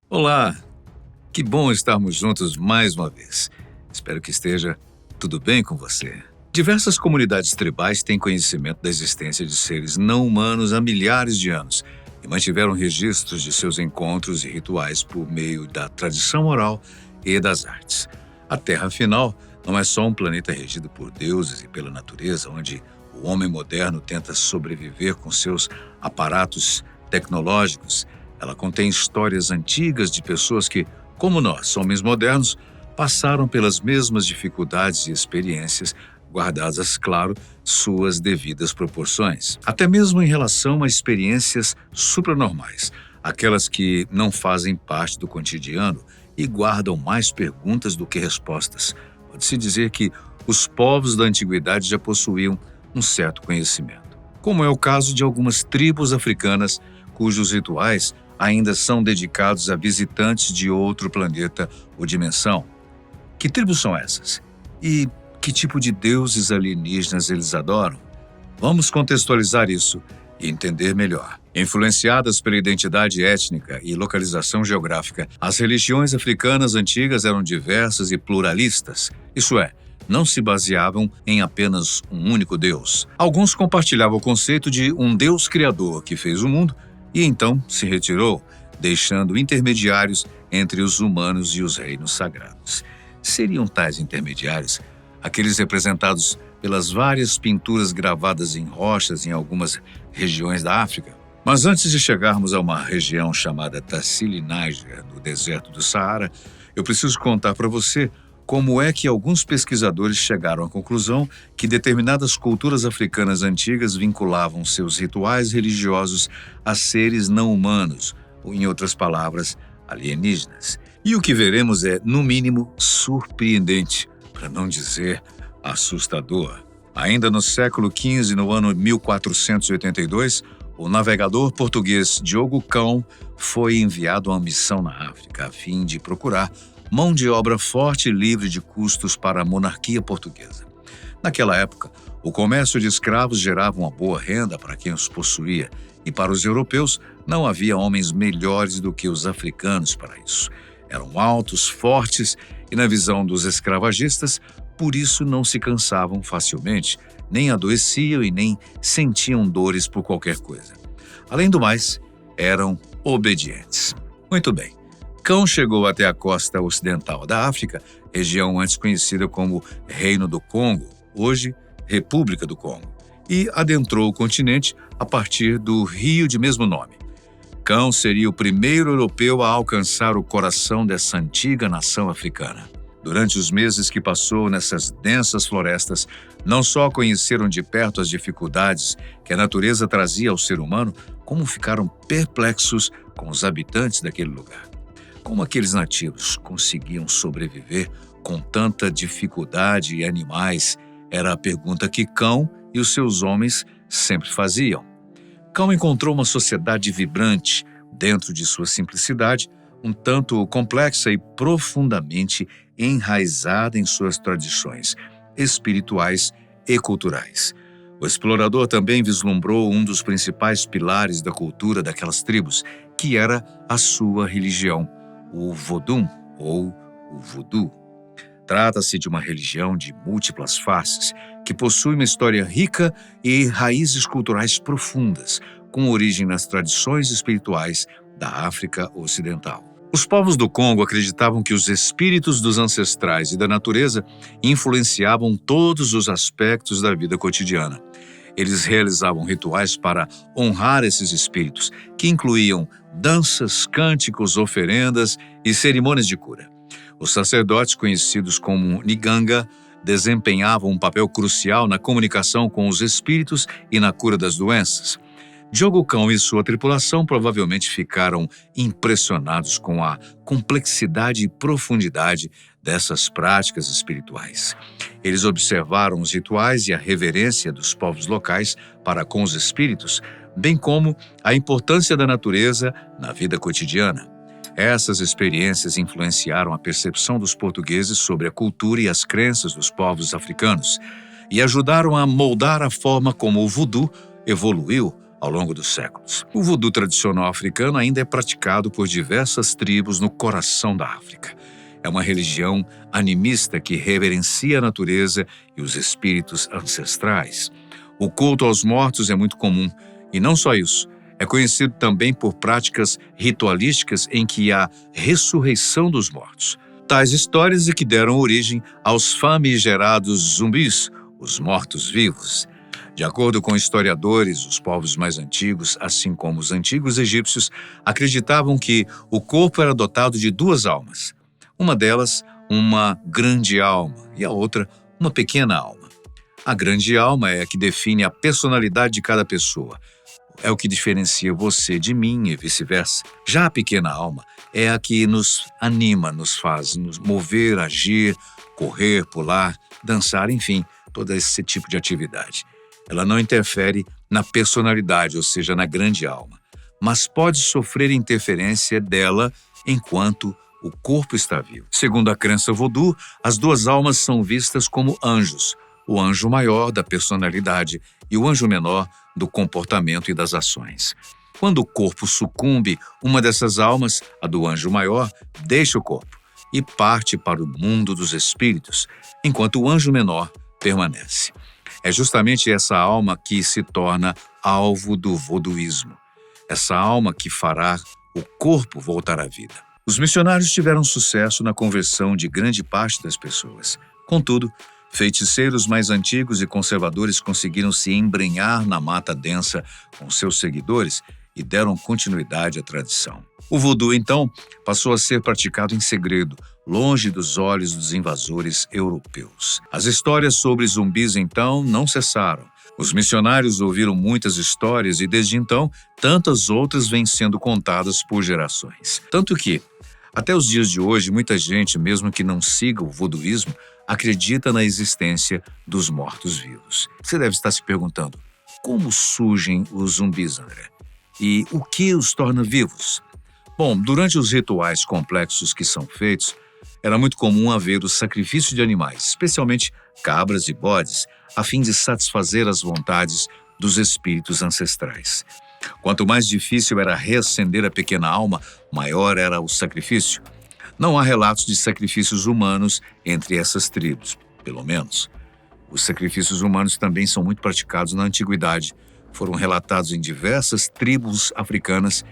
Olá, que bom estarmos juntos mais uma vez. Espero que esteja tudo bem com você. Diversas comunidades tribais têm conhecimento da existência de seres não humanos há milhares de anos e mantiveram registros de seus encontros e rituais por meio da tradição oral e das artes. A Terra, afinal, não é só um planeta regido por deuses e pela natureza, onde o homem moderno tenta sobreviver com seus aparatos tecnológicos. Ela contém histórias antigas de pessoas que, como nós, homens modernos, passaram pelas mesmas dificuldades e experiências, guardadas, claro, suas devidas proporções. Até mesmo em relação a experiências supranormais, aquelas que não fazem parte do cotidiano e guardam mais perguntas do que respostas. Pode-se dizer que os povos da antiguidade já possuíam um certo conhecimento, como é o caso de algumas tribos africanas cujos rituais ainda são dedicados a visitantes de outro planeta ou dimensão. Que tribos são essas? E que tipo de deuses alienígenas eles adoram? Vamos contextualizar isso e entender melhor. Influenciadas pela identidade étnica e localização geográfica, as religiões africanas antigas eram diversas e pluralistas, isso é, não se baseavam em apenas um único Deus. Alguns compartilhavam o conceito de um Deus criador que fez o mundo e então se retirou, deixando intermediários entre os humanos e os reinos sagrados. Seriam tais intermediários aqueles representados pelas várias pinturas gravadas em rochas em algumas regiões da África? Mas antes de chegarmos a uma região chamada Tassili Níger, no deserto do Saara, eu preciso contar para você como é que alguns pesquisadores chegaram à conclusão que determinadas culturas africanas antigas vinculavam seus rituais religiosos a seres não humanos, ou, em outras palavras, alienígenas. E o que veremos é, no mínimo, surpreendente, para não dizer assustador. Ainda no século XV, no ano 1482, o navegador português Diogo Cão foi enviado a uma missão na África a fim de procurar mão de obra forte e livre de custos para a monarquia portuguesa. Naquela época, o comércio de escravos gerava uma boa renda para quem os possuía, e para os europeus não havia homens melhores do que os africanos para isso. Eram altos, fortes e, na visão dos escravagistas, por isso não se cansavam facilmente, nem adoeciam e nem sentiam dores por qualquer coisa. Além do mais, eram obedientes. Muito bem. Cão chegou até a costa ocidental da África, região antes conhecida como Reino do Congo, hoje República do Congo, e adentrou o continente a partir do rio de mesmo nome. Cão seria o primeiro europeu a alcançar o coração dessa antiga nação africana. Durante os meses que passou nessas densas florestas, não só conheceram de perto as dificuldades que a natureza trazia ao ser humano, como ficaram perplexos com os habitantes daquele lugar. Como aqueles nativos conseguiam sobreviver com tanta dificuldade e animais, era a pergunta que Cão e os seus homens sempre faziam. Cão encontrou uma sociedade vibrante, dentro de sua simplicidade, um tanto complexa e profundamente enraizada em suas tradições espirituais e culturais. O explorador também vislumbrou um dos principais pilares da cultura daquelas tribos, que era a sua religião, o Vodun, ou o Voodoo. Trata-se de uma religião de múltiplas faces, que possui uma história rica e raízes culturais profundas, com origem nas tradições espirituais da África Ocidental. Os povos do Congo acreditavam que os espíritos dos ancestrais e da natureza influenciavam todos os aspectos da vida cotidiana. Eles realizavam rituais para honrar esses espíritos, que incluíam danças, cânticos, oferendas e cerimônias de cura. Os sacerdotes, conhecidos como Niganga, desempenhavam um papel crucial na comunicação com os espíritos e na cura das doenças. Diogo Cão e sua tripulação provavelmente ficaram impressionados com a complexidade e profundidade dessas práticas espirituais. Eles observaram os rituais e a reverência dos povos locais para com os espíritos, bem como a importância da natureza na vida cotidiana. Essas experiências influenciaram a percepção dos portugueses sobre a cultura e as crenças dos povos africanos e ajudaram a moldar a forma como o voodoo evoluiu ao longo dos séculos. O vodu tradicional africano ainda é praticado por diversas tribos no coração da África. É uma religião animista que reverencia a natureza e os espíritos ancestrais. O culto aos mortos é muito comum, e não só isso, é conhecido também por práticas ritualísticas em que há ressurreição dos mortos. Tais histórias é que deram origem aos famigerados zumbis, os mortos-vivos. De acordo com historiadores, os povos mais antigos, assim como os antigos egípcios, acreditavam que o corpo era dotado de duas almas. Uma delas, uma grande alma, e a outra, uma pequena alma. A grande alma é a que define a personalidade de cada pessoa. É o que diferencia você de mim e vice-versa. Já a pequena alma é a que nos anima, nos faz nos mover, agir, correr, pular, dançar, enfim, todo esse tipo de atividade. Ela não interfere na personalidade, ou seja, na grande alma, mas pode sofrer interferência dela enquanto o corpo está vivo. Segundo a crença vodu, as duas almas são vistas como anjos, o anjo maior da personalidade e o anjo menor do comportamento e das ações. Quando o corpo sucumbe, uma dessas almas, a do anjo maior, deixa o corpo e parte para o mundo dos espíritos, enquanto o anjo menor permanece. É justamente essa alma que se torna alvo do voduísmo. Essa alma que fará o corpo voltar à vida. Os missionários tiveram sucesso na conversão de grande parte das pessoas. Contudo, feiticeiros mais antigos e conservadores conseguiram se embrenhar na mata densa com seus seguidores e deram continuidade à tradição. O vodu, então, passou a ser praticado em segredo, longe dos olhos dos invasores europeus. As histórias sobre zumbis, então, não cessaram. Os missionários ouviram muitas histórias e, desde então, tantas outras vêm sendo contadas por gerações. Tanto que, até os dias de hoje, muita gente, mesmo que não siga o voduísmo, acredita na existência dos mortos-vivos. Você deve estar se perguntando, como surgem os zumbis, André? E o que os torna vivos? Bom, durante os rituais complexos que são feitos, era muito comum haver o sacrifício de animais, especialmente cabras e bodes, a fim de satisfazer as vontades dos espíritos ancestrais. Quanto mais difícil era reacender a pequena alma, maior era o sacrifício. Não há relatos de sacrifícios humanos entre essas tribos, pelo menos. Os sacrifícios humanos também são muito praticados na antiguidade. Foram relatados em diversas tribos africanas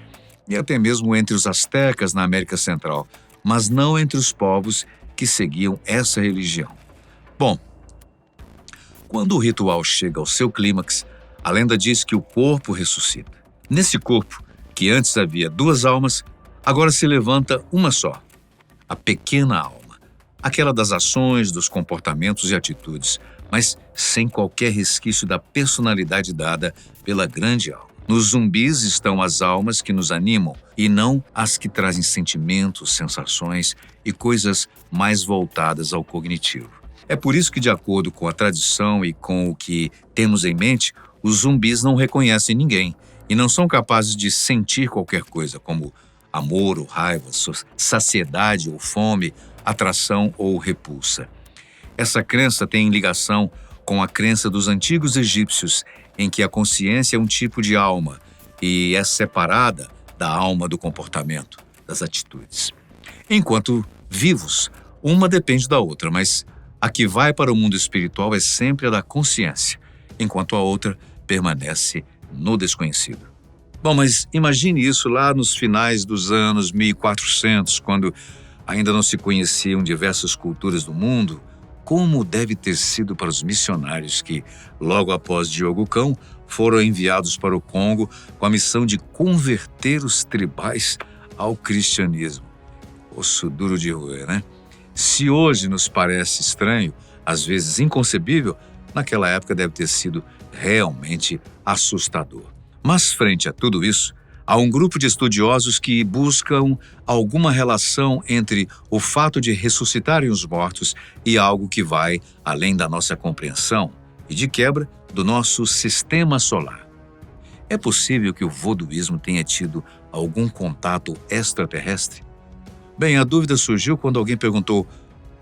e até mesmo entre os astecas na América Central, mas não entre os povos que seguiam essa religião. Bom, quando o ritual chega ao seu clímax, a lenda diz que o corpo ressuscita. Nesse corpo, que antes havia duas almas, agora se levanta uma só, a pequena alma, aquela das ações, dos comportamentos e atitudes, mas sem qualquer resquício da personalidade dada pela grande alma. Nos zumbis estão as almas que nos animam e não as que trazem sentimentos, sensações e coisas mais voltadas ao cognitivo. É por isso que, de acordo com a tradição e com o que temos em mente, os zumbis não reconhecem ninguém e não são capazes de sentir qualquer coisa, como amor ou raiva, saciedade ou fome, atração ou repulsa. Essa crença tem ligação com a crença dos antigos egípcios, em que a consciência é um tipo de alma e é separada da alma do comportamento, das atitudes. Enquanto vivos, uma depende da outra, mas a que vai para o mundo espiritual é sempre a da consciência, enquanto a outra permanece no desconhecido. Bom, mas imagine isso lá nos finais dos anos 1400, quando ainda não se conheciam diversas culturas do mundo. Como deve ter sido para os missionários que, logo após Diogo Cão, foram enviados para o Congo com a missão de converter os tribais ao cristianismo. Osso duro de roer, né? Se hoje nos parece estranho, às vezes inconcebível, naquela época deve ter sido realmente assustador. Mas, frente a tudo isso, há um grupo de estudiosos que buscam alguma relação entre o fato de ressuscitarem os mortos e algo que vai além da nossa compreensão e, de quebra, do nosso sistema solar. É possível que o voduísmo tenha tido algum contato extraterrestre? Bem, a dúvida surgiu quando alguém perguntou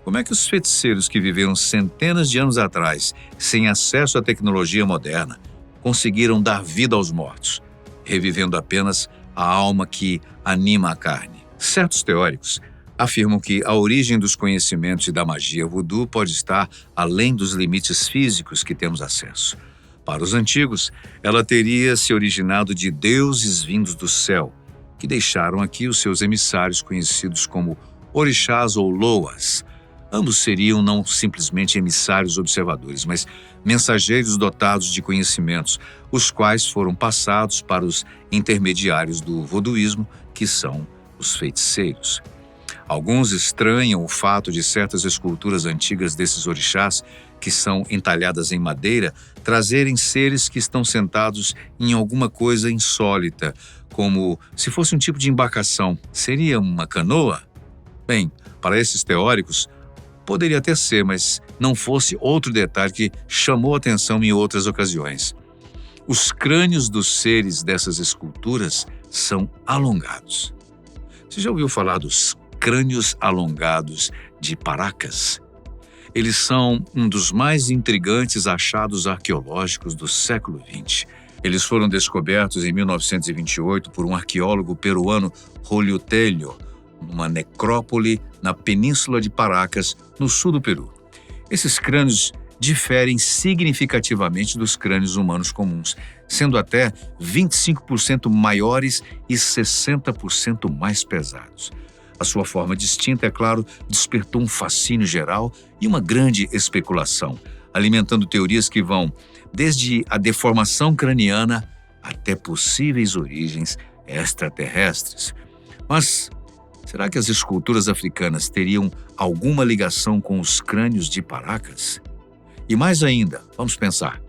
como é que os feiticeiros que viveram centenas de anos atrás, sem acesso à tecnologia moderna, conseguiram dar vida aos mortos, revivendo apenas a alma que anima a carne. Certos teóricos afirmam que a origem dos conhecimentos e da magia voodoo pode estar além dos limites físicos que temos acesso. Para os antigos, ela teria se originado de deuses vindos do céu, que deixaram aqui os seus emissários conhecidos como orixás ou loas. Ambos seriam não simplesmente emissários observadores, mas mensageiros dotados de conhecimentos, os quais foram passados para os intermediários do voduísmo, que são os feiticeiros. Alguns estranham o fato de certas esculturas antigas desses orixás, que são entalhadas em madeira, trazerem seres que estão sentados em alguma coisa insólita, como se fosse um tipo de embarcação. Seria uma canoa? Bem, para esses teóricos, poderia até ser, mas não fosse outro detalhe que chamou atenção em outras ocasiões. Os crânios dos seres dessas esculturas são alongados. Você já ouviu falar dos crânios alongados de Paracas? Eles são um dos mais intrigantes achados arqueológicos do século XX. Eles foram descobertos em 1928 por um arqueólogo peruano, Julio Tello, numa necrópole na península de Paracas, no sul do Peru. Esses crânios diferem significativamente dos crânios humanos comuns, sendo até 25% maiores e 60% mais pesados. A sua forma distinta, é claro, despertou um fascínio geral e uma grande especulação, alimentando teorias que vão desde a deformação craniana até possíveis origens extraterrestres. Mas será que as esculturas africanas teriam alguma ligação com os crânios de Paracas? E mais ainda, vamos pensar,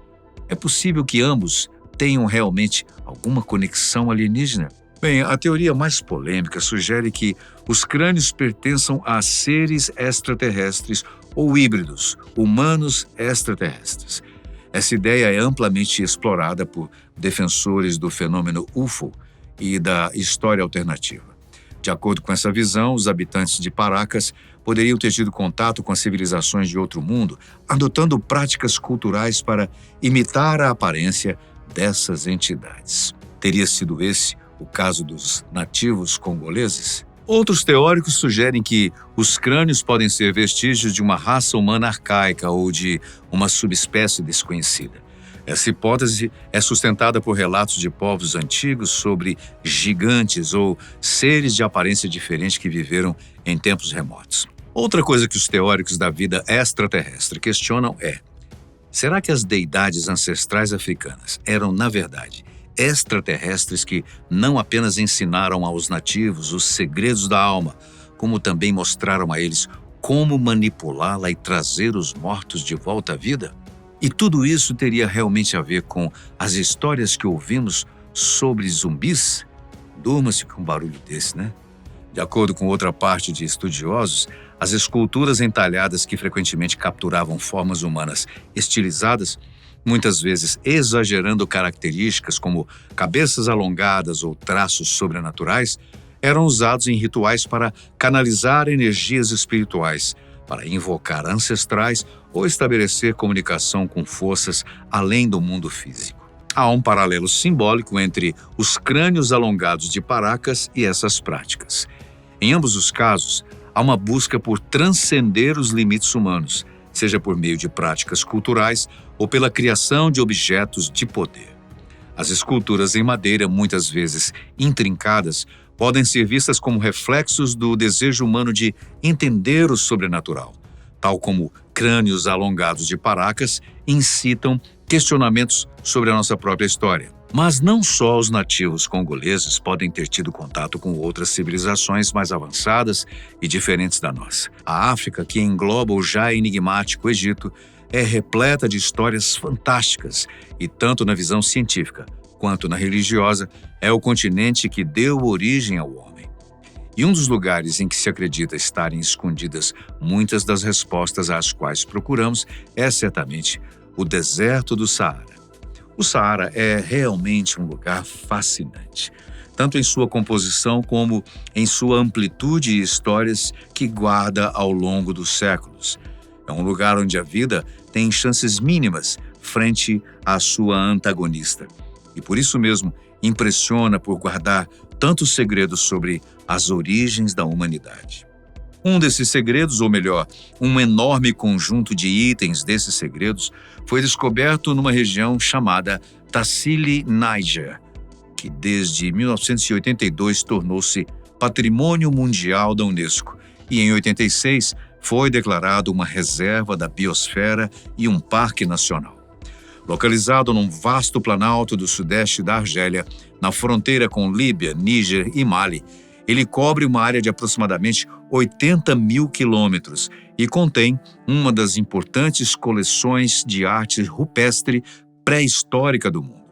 é possível que ambos tenham realmente alguma conexão alienígena? Bem, a teoria mais polêmica sugere que os crânios pertençam a seres extraterrestres ou híbridos, humanos extraterrestres. Essa ideia é amplamente explorada por defensores do fenômeno UFO e da história alternativa. De acordo com essa visão, os habitantes de Paracas poderiam ter tido contato com as civilizações de outro mundo, adotando práticas culturais para imitar a aparência dessas entidades. Teria sido esse o caso dos nativos congoleses? Outros teóricos sugerem que os crânios podem ser vestígios de uma raça humana arcaica ou de uma subespécie desconhecida. Essa hipótese é sustentada por relatos de povos antigos sobre gigantes ou seres de aparência diferente que viveram em tempos remotos. Outra coisa que os teóricos da vida extraterrestre questionam é: será que as deidades ancestrais africanas eram, na verdade, extraterrestres que não apenas ensinaram aos nativos os segredos da alma, como também mostraram a eles como manipulá-la e trazer os mortos de volta à vida? E tudo isso teria realmente a ver com as histórias que ouvimos sobre zumbis? Durma-se com um barulho desse, né? De acordo com outra parte de estudiosos, as esculturas entalhadas que frequentemente capturavam formas humanas estilizadas, muitas vezes exagerando características como cabeças alongadas ou traços sobrenaturais, eram usados em rituais para canalizar energias espirituais, para invocar ancestrais ou estabelecer comunicação com forças além do mundo físico. Há um paralelo simbólico entre os crânios alongados de Paracas e essas práticas. Em ambos os casos, há uma busca por transcender os limites humanos, seja por meio de práticas culturais ou pela criação de objetos de poder. As esculturas em madeira, muitas vezes intrincadas, podem ser vistas como reflexos do desejo humano de entender o sobrenatural, tal como crânios alongados de Paracas incitam questionamentos sobre a nossa própria história. Mas não só os nativos congoleses podem ter tido contato com outras civilizações mais avançadas e diferentes da nossa. A África, que engloba o já enigmático Egito, é repleta de histórias fantásticas e, tanto na visão científica quanto na religiosa, é o continente que deu origem ao homem. E um dos lugares em que se acredita estarem escondidas muitas das respostas às quais procuramos é certamente o deserto do Saara. O Saara é realmente um lugar fascinante, tanto em sua composição como em sua amplitude e histórias que guarda ao longo dos séculos. É um lugar onde a vida tem chances mínimas frente à sua antagonista. E por isso mesmo impressiona por guardar tantos segredos sobre as origens da humanidade. Um desses segredos, ou melhor, um enorme conjunto de itens desses segredos, foi descoberto numa região chamada Tassili Níger, que desde 1982 tornou-se Patrimônio Mundial da Unesco e em 86 foi declarado uma reserva da biosfera e um parque nacional. Localizado num vasto planalto do sudeste da Argélia, na fronteira com Líbia, Níger e Mali, ele cobre uma área de aproximadamente 80 mil quilômetros e contém uma das importantes coleções de arte rupestre pré-histórica do mundo.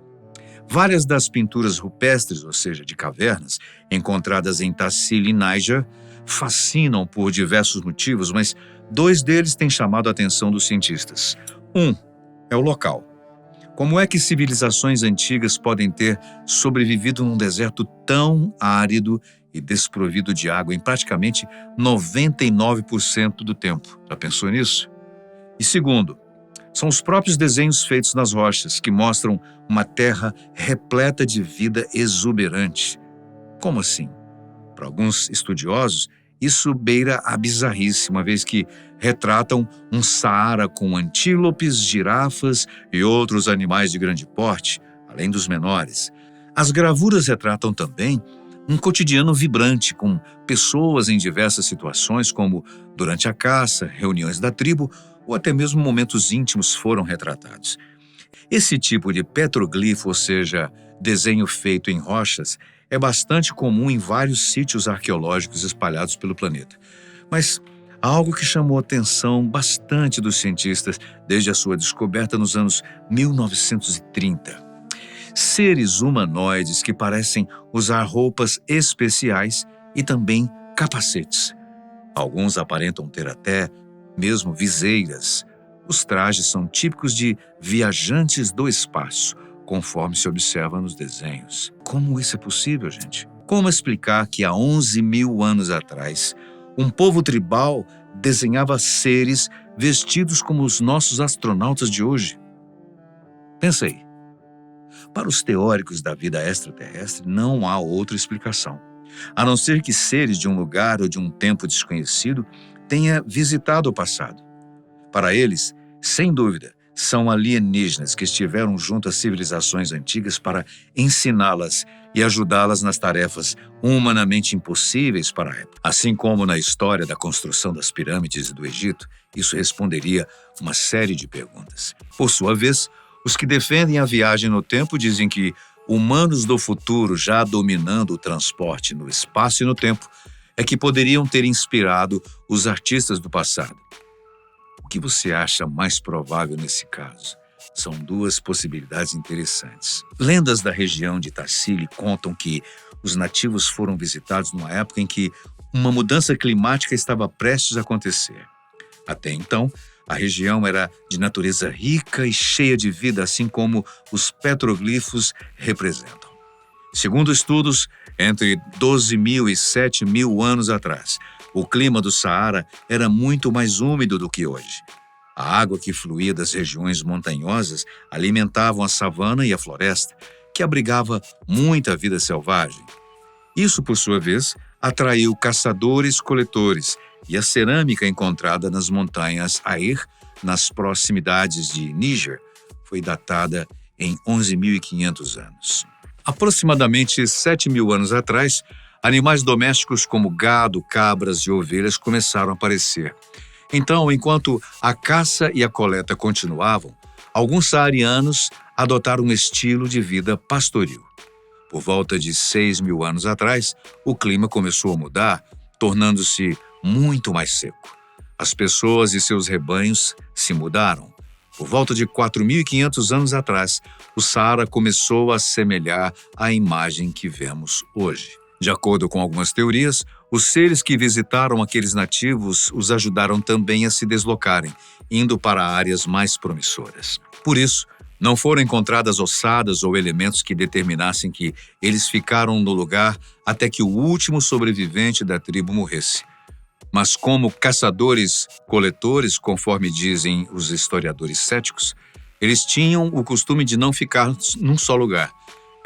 Várias das pinturas rupestres, ou seja, de cavernas, encontradas em Tassili Níger, fascinam por diversos motivos, mas dois deles têm chamado a atenção dos cientistas. Um é o local. Como é que civilizações antigas podem ter sobrevivido num deserto tão árido e desprovido de água em praticamente 99% do tempo? Já pensou nisso? E segundo, são os próprios desenhos feitos nas rochas que mostram uma terra repleta de vida exuberante. Como assim? Para alguns estudiosos, isso beira a bizarrice, uma vez que retratam um Saara com antílopes, girafas e outros animais de grande porte, além dos menores. As gravuras retratam também um cotidiano vibrante, com pessoas em diversas situações, como durante a caça, reuniões da tribo ou até mesmo momentos íntimos foram retratados. Esse tipo de petroglifo, ou seja, desenho feito em rochas, é bastante comum em vários sítios arqueológicos espalhados pelo planeta. Mas há algo que chamou a atenção bastante dos cientistas desde a sua descoberta nos anos 1930. Seres humanoides que parecem usar roupas especiais e também capacetes. Alguns aparentam ter até mesmo viseiras. Os trajes são típicos de viajantes do espaço, conforme se observa nos desenhos. Como isso é possível, gente? Como explicar que há 11 mil anos atrás, um povo tribal desenhava seres vestidos como os nossos astronautas de hoje? Pensa aí. Para os teóricos da vida extraterrestre, não há outra explicação, a não ser que seres de um lugar ou de um tempo desconhecido tenha visitado o passado. Para eles, sem dúvida, são alienígenas que estiveram junto às civilizações antigas para ensiná-las e ajudá-las nas tarefas humanamente impossíveis para a época. Assim como na história da construção das pirâmides do Egito, isso responderia uma série de perguntas. Por sua vez, os que defendem a viagem no tempo dizem que humanos do futuro, já dominando o transporte no espaço e no tempo, é que poderiam ter inspirado os artistas do passado. O que você acha mais provável nesse caso? São duas possibilidades interessantes. Lendas da região de Tassili contam que os nativos foram visitados numa época em que uma mudança climática estava prestes a acontecer. Até então, a região era de natureza rica e cheia de vida, assim como os petroglifos representam. Segundo estudos, entre 12 mil e 7 mil anos atrás, o clima do Saara era muito mais úmido do que hoje. A água que fluía das regiões montanhosas alimentava a savana e a floresta, que abrigava muita vida selvagem. Isso, por sua vez, atraiu caçadores-coletores e a cerâmica encontrada nas montanhas Air, nas proximidades de Níger, foi datada em 11.500 anos. Aproximadamente 7 mil anos atrás, animais domésticos como gado, cabras e ovelhas começaram a aparecer. Então, enquanto a caça e a coleta continuavam, alguns saarianos adotaram um estilo de vida pastoril. Por volta de 6 mil anos atrás, o clima começou a mudar, tornando-se muito mais seco. As pessoas e seus rebanhos se mudaram. Por volta de 4.500 anos atrás, o Saara começou a semelhar à imagem que vemos hoje. De acordo com algumas teorias, os seres que visitaram aqueles nativos os ajudaram também a se deslocarem, indo para áreas mais promissoras. Por isso, não foram encontradas ossadas ou elementos que determinassem que eles ficaram no lugar até que o último sobrevivente da tribo morresse. Mas como caçadores-coletores, conforme dizem os historiadores céticos, Eles tinham o costume de não ficar num só lugar.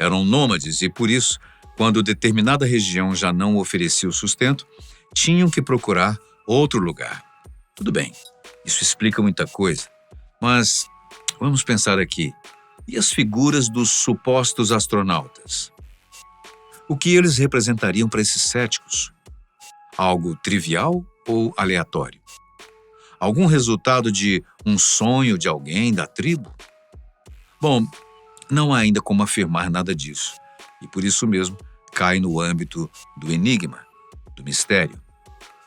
Eram nômades e, por isso, quando determinada região já não oferecia o sustento, tinham que procurar outro lugar. Tudo bem, isso explica muita coisa, mas vamos pensar aqui. E as figuras dos supostos astronautas? O que eles representariam para esses céticos? Algo trivial ou aleatório? Algum resultado de um sonho de alguém da tribo? Bom, não há ainda como afirmar nada disso, e por isso mesmo cai no âmbito do enigma, do mistério.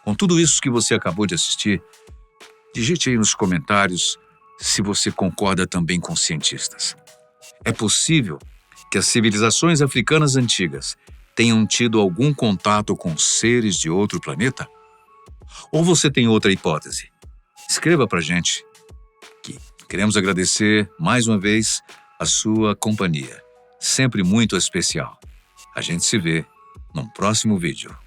Com tudo isso que você acabou de assistir, digite aí nos comentários se você concorda também com os cientistas. É possível que as civilizações africanas antigas tenham tido algum contato com seres de outro planeta? Ou você tem outra hipótese? Escreva pra gente, que queremos agradecer mais uma vez a sua companhia, sempre muito especial. A gente se vê num próximo vídeo.